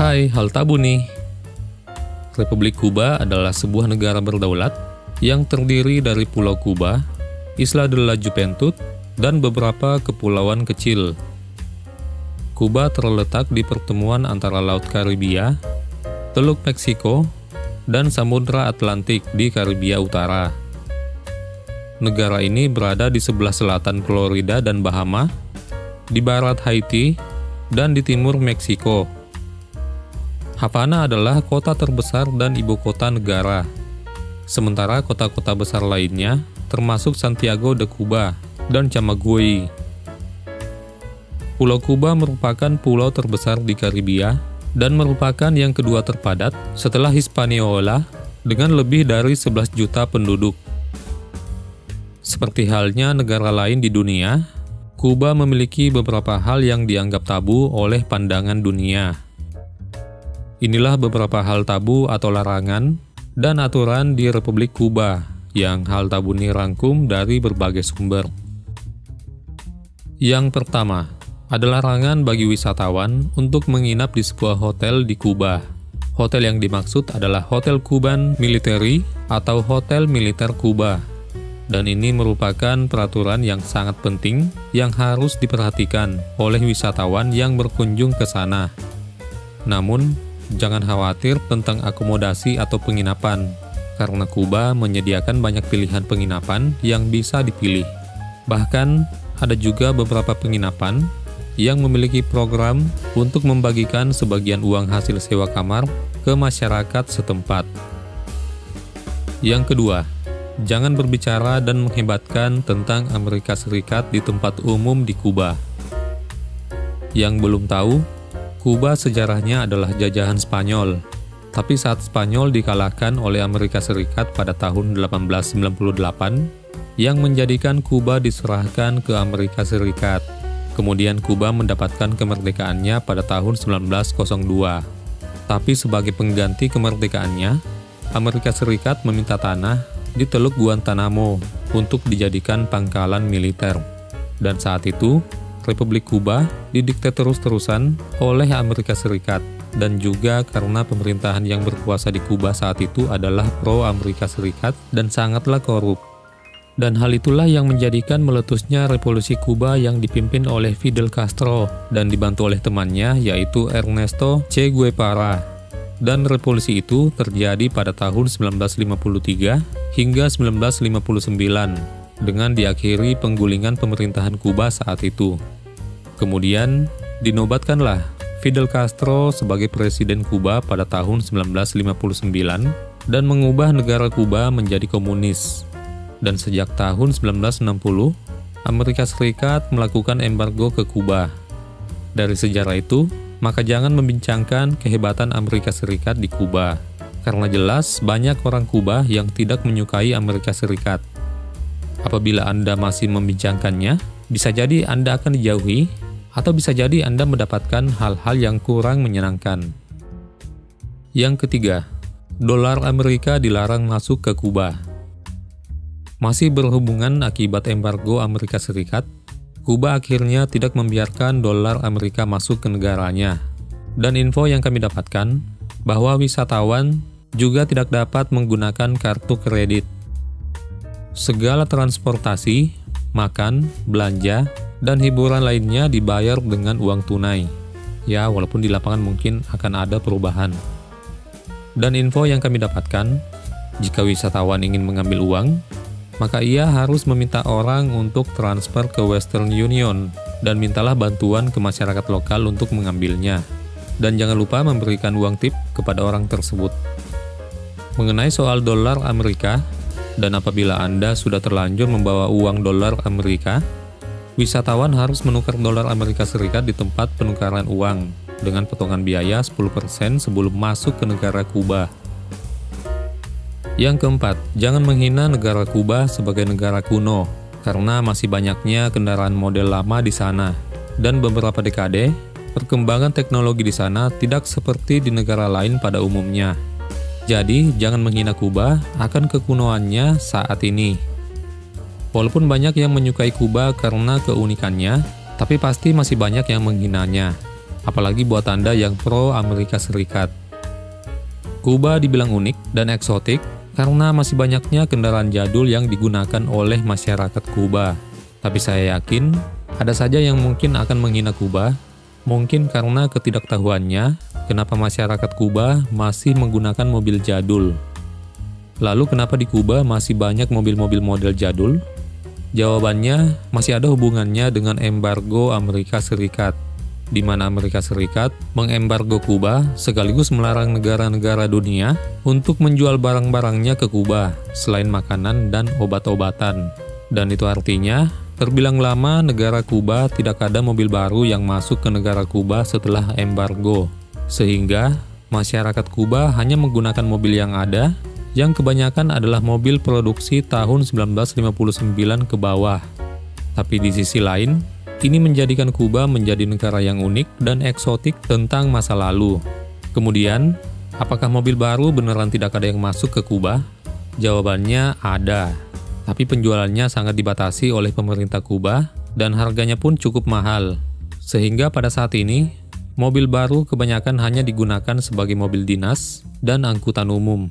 Hai, hal tabu nih. Republik Kuba adalah sebuah negara berdaulat yang terdiri dari Pulau Kuba, Isla de la Juventud, dan beberapa kepulauan kecil. Kuba terletak di pertemuan antara Laut Karibia, Teluk Meksiko, dan Samudra Atlantik di Karibia Utara. Negara ini berada di sebelah selatan Florida dan Bahama, di barat Haiti, dan di timur Meksiko. Havana adalah kota terbesar dan ibu kota negara. Sementara kota-kota besar lainnya termasuk Santiago de Cuba dan Camagüey. Pulau Kuba merupakan pulau terbesar di Karibia dan merupakan yang kedua terpadat setelah Hispaniola dengan lebih dari 11 juta penduduk. Seperti halnya negara lain di dunia, Kuba memiliki beberapa hal yang dianggap tabu oleh pandangan dunia. Inilah beberapa hal tabu atau larangan dan aturan di Republik Kuba yang hal tabu ini rangkum dari berbagai sumber. Yang pertama, ada larangan bagi wisatawan untuk menginap di sebuah hotel di Kuba. Hotel yang dimaksud adalah Hotel Cuban Military atau Hotel Militer Kuba. Dan ini merupakan peraturan yang sangat penting yang harus diperhatikan oleh wisatawan yang berkunjung ke sana. Namun, jangan khawatir tentang akomodasi atau penginapan, karena Kuba menyediakan banyak pilihan penginapan yang bisa dipilih. Bahkan, ada juga beberapa penginapan yang memiliki program untuk membagikan sebagian uang hasil sewa kamar ke masyarakat setempat. Yang kedua, jangan berbicara dan menghebatkan tentang Amerika Serikat di tempat umum di Kuba. Yang belum tahu, Kuba sejarahnya adalah jajahan Spanyol. Tapi saat Spanyol dikalahkan oleh Amerika Serikat pada tahun 1898, yang menjadikan Kuba diserahkan ke Amerika Serikat. Kemudian Kuba mendapatkan kemerdekaannya pada tahun 1902. Tapi sebagai pengganti kemerdekaannya, Amerika Serikat meminta tanah di Teluk Guantanamo untuk dijadikan pangkalan militer. Dan saat itu, Republik Kuba didikte terus-terusan oleh Amerika Serikat, dan juga karena pemerintahan yang berkuasa di Kuba saat itu adalah pro-Amerika Serikat dan sangatlah korup. Dan hal itulah yang menjadikan meletusnya Revolusi Kuba yang dipimpin oleh Fidel Castro dan dibantu oleh temannya yaitu Ernesto Che Guevara. Dan revolusi itu terjadi pada tahun 1953 hingga 1959 dengan diakhiri penggulingan pemerintahan Kuba saat itu. Kemudian dinobatkanlah Fidel Castro sebagai presiden Kuba pada tahun 1959 dan mengubah negara Kuba menjadi komunis. Dan sejak tahun 1960, Amerika Serikat melakukan embargo ke Kuba. Dari sejarah itu, maka jangan membincangkan kehebatan Amerika Serikat di Kuba, karena jelas banyak orang Kuba yang tidak menyukai Amerika Serikat. Apabila Anda masih membincangkannya, bisa jadi Anda akan dijauhi, atau bisa jadi Anda mendapatkan hal-hal yang kurang menyenangkan. Yang ketiga, dolar Amerika dilarang masuk ke Kuba. Masih berhubungan akibat embargo Amerika Serikat, Kuba akhirnya tidak membiarkan dolar Amerika masuk ke negaranya. Dan info yang kami dapatkan, bahwa wisatawan juga tidak dapat menggunakan kartu kredit. Segala transportasi, makan, belanja, dan hiburan lainnya dibayar dengan uang tunai. Ya, walaupun di lapangan mungkin akan ada perubahan. Dan info yang kami dapatkan, jika wisatawan ingin mengambil uang, maka ia harus meminta orang untuk transfer ke Western Union dan mintalah bantuan ke masyarakat lokal untuk mengambilnya. Dan jangan lupa memberikan uang tip kepada orang tersebut. Mengenai soal dolar Amerika, dan apabila Anda sudah terlanjur membawa uang dolar Amerika, wisatawan harus menukar dolar Amerika Serikat di tempat penukaran uang dengan potongan biaya 10% sebelum masuk ke negara Kuba. Yang keempat, jangan menghina negara Kuba sebagai negara kuno, karena masih banyaknya kendaraan model lama di sana. Dan beberapa dekade, perkembangan teknologi di sana tidak seperti di negara lain pada umumnya. Jadi, jangan menghina Kuba akan kekunoannya saat ini. Walaupun banyak yang menyukai Kuba karena keunikannya, tapi pasti masih banyak yang menghinanya. apalagi buat Anda yang pro Amerika Serikat. Kuba dibilang unik dan eksotik karena masih banyaknya kendaraan jadul yang digunakan oleh masyarakat Kuba. Tapi saya yakin, ada saja yang mungkin akan menghina Kuba, mungkin karena ketidaktahuannya kenapa masyarakat Kuba masih menggunakan mobil jadul. Lalu kenapa di Kuba masih banyak mobil-mobil model jadul? Jawabannya masih ada hubungannya dengan embargo Amerika Serikat, di mana Amerika Serikat mengembargo Kuba sekaligus melarang negara-negara dunia untuk menjual barang-barangnya ke Kuba selain makanan dan obat-obatan. Dan itu artinya, terbilang lama negara Kuba tidak ada mobil baru yang masuk ke negara Kuba setelah embargo. Sehingga, masyarakat Kuba hanya menggunakan mobil yang ada, yang kebanyakan adalah mobil produksi tahun 1959 ke bawah. Tapi di sisi lain, ini menjadikan Kuba menjadi negara yang unik dan eksotik tentang masa lalu. Kemudian, apakah mobil baru beneran tidak ada yang masuk ke Kuba? Jawabannya ada. Tapi penjualannya sangat dibatasi oleh pemerintah Kuba dan harganya pun cukup mahal. Sehingga pada saat ini, mobil baru kebanyakan hanya digunakan sebagai mobil dinas dan angkutan umum.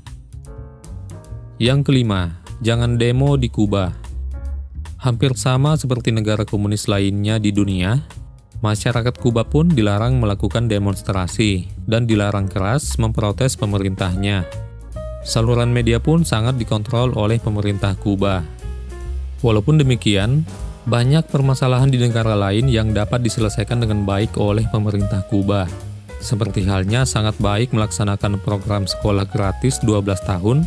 Yang kelima, jangan demo di Kuba. Hampir sama seperti negara komunis lainnya di dunia, masyarakat Kuba pun dilarang melakukan demonstrasi dan dilarang keras memprotes pemerintahnya. Saluran media pun sangat dikontrol oleh pemerintah Kuba. Walaupun demikian, banyak permasalahan di negara lain yang dapat diselesaikan dengan baik oleh pemerintah Kuba. Seperti halnya sangat baik melaksanakan program sekolah gratis 12 tahun,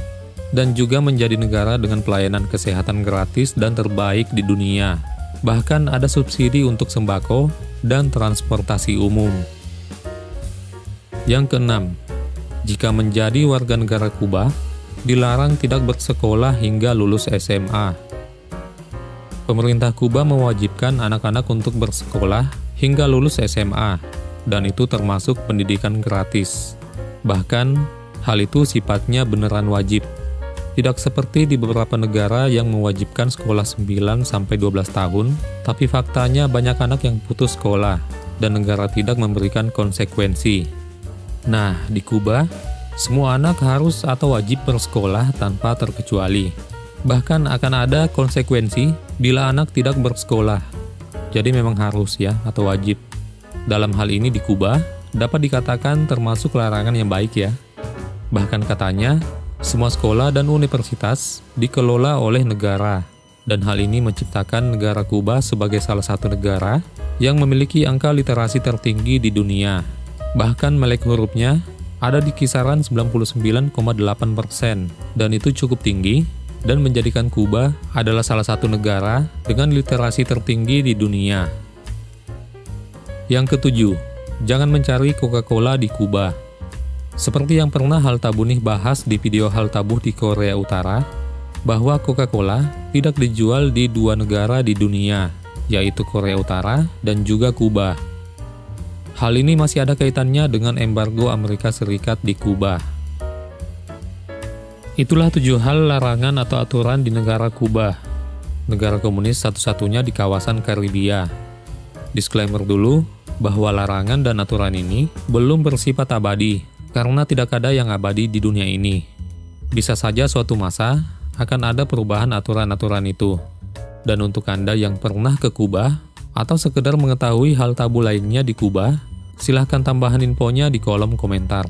dan juga menjadi negara dengan pelayanan kesehatan gratis dan terbaik di dunia. Bahkan ada subsidi untuk sembako dan transportasi umum. Yang keenam, jika menjadi warga negara Kuba, dilarang tidak bersekolah hingga lulus SMA. Pemerintah Kuba mewajibkan anak-anak untuk bersekolah hingga lulus SMA, dan itu termasuk pendidikan gratis. Bahkan, hal itu sifatnya beneran wajib. Tidak seperti di beberapa negara yang mewajibkan sekolah 9-12 tahun, tapi faktanya banyak anak yang putus sekolah, dan negara tidak memberikan konsekuensi. Nah, di Kuba, semua anak harus atau wajib bersekolah tanpa terkecuali. Bahkan akan ada konsekuensi bila anak tidak bersekolah. Jadi memang harus ya, atau wajib. Dalam hal ini di Kuba, dapat dikatakan termasuk larangan yang baik ya. Bahkan katanya, semua sekolah dan universitas dikelola oleh negara, dan hal ini menciptakan negara Kuba sebagai salah satu negara yang memiliki angka literasi tertinggi di dunia. Bahkan melek hurufnya ada di kisaran 99,8%, dan itu cukup tinggi, dan menjadikan Kuba adalah salah satu negara dengan literasi tertinggi di dunia. Yang ketujuh, jangan mencari Coca-Cola di Kuba. Seperti yang pernah Hal Tabunih bahas di video Hal Tabuh di Korea Utara, bahwa Coca-Cola tidak dijual di dua negara di dunia, yaitu Korea Utara dan juga Kuba. Hal ini masih ada kaitannya dengan embargo Amerika Serikat di Kuba. Itulah 7 hal larangan atau aturan di negara Kuba, negara komunis satu-satunya di kawasan Karibia. Disclaimer dulu, bahwa larangan dan aturan ini belum bersifat abadi, karena tidak ada yang abadi di dunia ini. Bisa saja suatu masa akan ada perubahan aturan-aturan itu. Dan untuk Anda yang pernah ke Kuba, atau sekedar mengetahui hal tabu lainnya di Kuba, silahkan tambahan infonya di kolom komentar.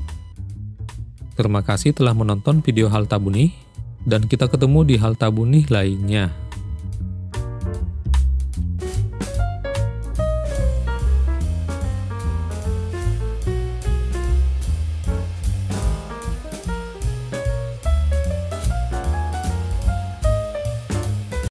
Terima kasih telah menonton video Hal Tabunih, dan kita ketemu di Hal Tabunih lainnya.